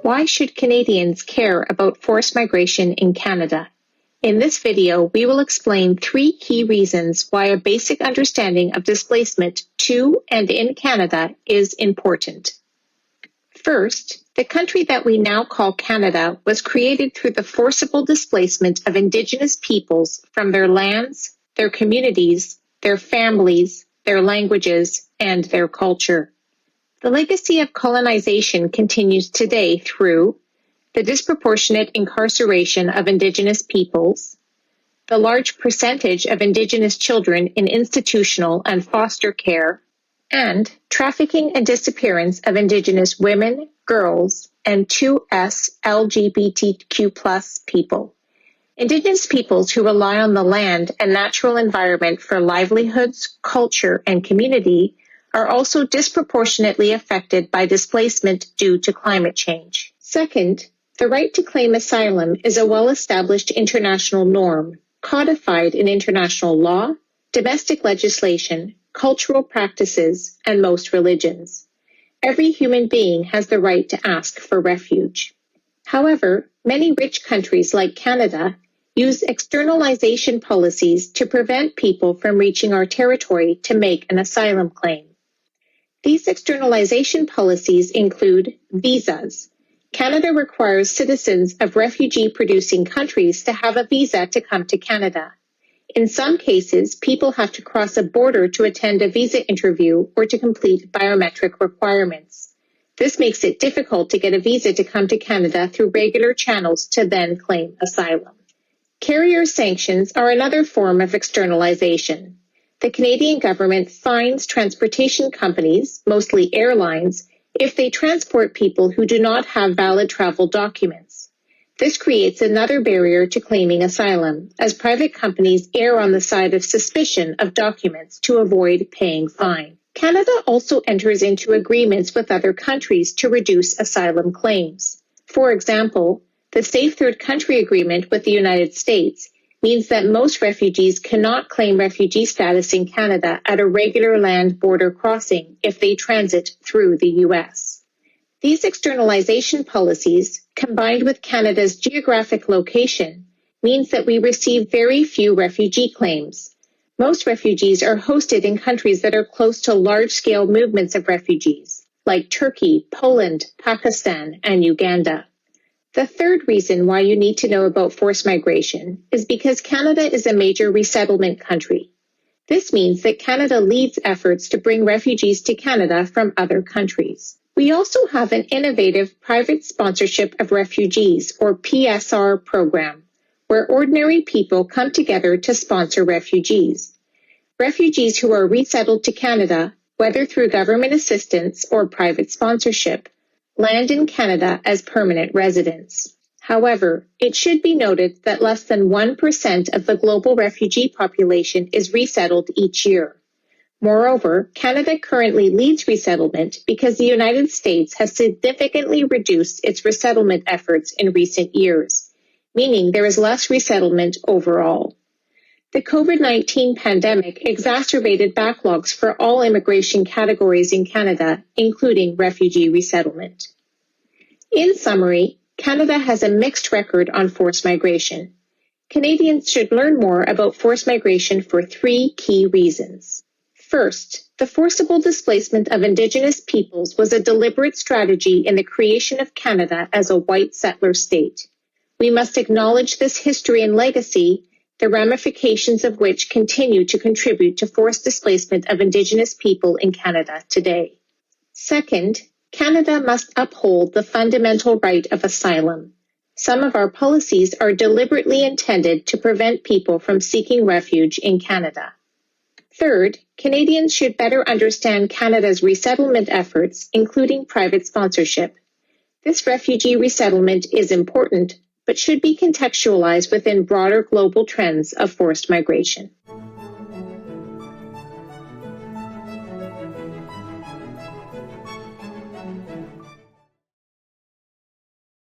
Why should Canadians care about forced migration in Canada? In this video, we will explain 3 key reasons why a basic understanding of displacement to and in Canada is important. First, the country that we now call Canada was created through the forcible displacement of Indigenous peoples from their lands, their communities, their families, their languages, and their culture. The legacy of colonization continues today through the disproportionate incarceration of Indigenous peoples, the large percentage of Indigenous children in institutional and foster care, and trafficking and disappearance of Indigenous women, girls, and 2S LGBTQ+ people. Indigenous peoples who rely on the land and natural environment for livelihoods, culture, and community are also disproportionately affected by displacement due to climate change. Second, the right to claim asylum is a well-established international norm, codified in international law, domestic legislation, cultural practices, and most religions. Every human being has the right to ask for refuge. However, many rich countries like Canada use externalization policies to prevent people from reaching our territory to make an asylum claim. These externalization policies include visas. Canada requires citizens of refugee-producing countries to have a visa to come to Canada. In some cases, people have to cross a border to attend a visa interview or to complete biometric requirements. This makes it difficult to get a visa to come to Canada through regular channels to then claim asylum. Carrier sanctions are another form of externalization. The Canadian government fines transportation companies, mostly airlines, if they transport people who do not have valid travel documents. This creates another barrier to claiming asylum, as private companies err on the side of suspicion of documents to avoid paying fine. Canada also enters into agreements with other countries to reduce asylum claims. For example, the Safe Third Country Agreement with the United States means that most refugees cannot claim refugee status in Canada at a regular land border crossing if they transit through the U.S. These externalization policies, combined with Canada's geographic location, means that we receive very few refugee claims. Most refugees are hosted in countries that are close to large-scale movements of refugees, like Turkey, Poland, Pakistan, and Uganda. The third reason why you need to know about forced migration is because Canada is a major resettlement country. This means that Canada leads efforts to bring refugees to Canada from other countries. We also have an innovative private sponsorship of refugees, or PSR program, where ordinary people come together to sponsor refugees. Refugees who are resettled to Canada, whether through government assistance or private sponsorship, land in Canada as permanent residents. However, it should be noted that less than 1% of the global refugee population is resettled each year. Moreover, Canada currently leads resettlement because the United States has significantly reduced its resettlement efforts in recent years, meaning there is less resettlement overall. The COVID-19 pandemic exacerbated backlogs for all immigration categories in Canada, including refugee resettlement. In summary, Canada has a mixed record on forced migration. Canadians should learn more about forced migration for 3 key reasons. First, the forcible displacement of Indigenous peoples was a deliberate strategy in the creation of Canada as a white settler state. We must acknowledge this history and legacy, the ramifications of which continue to contribute to forced displacement of Indigenous people in Canada today. Second, Canada must uphold the fundamental right of asylum. Some of our policies are deliberately intended to prevent people from seeking refuge in Canada. Third, Canadians should better understand Canada's resettlement efforts, including private sponsorship. This refugee resettlement is important, but should be contextualized within broader global trends of forced migration.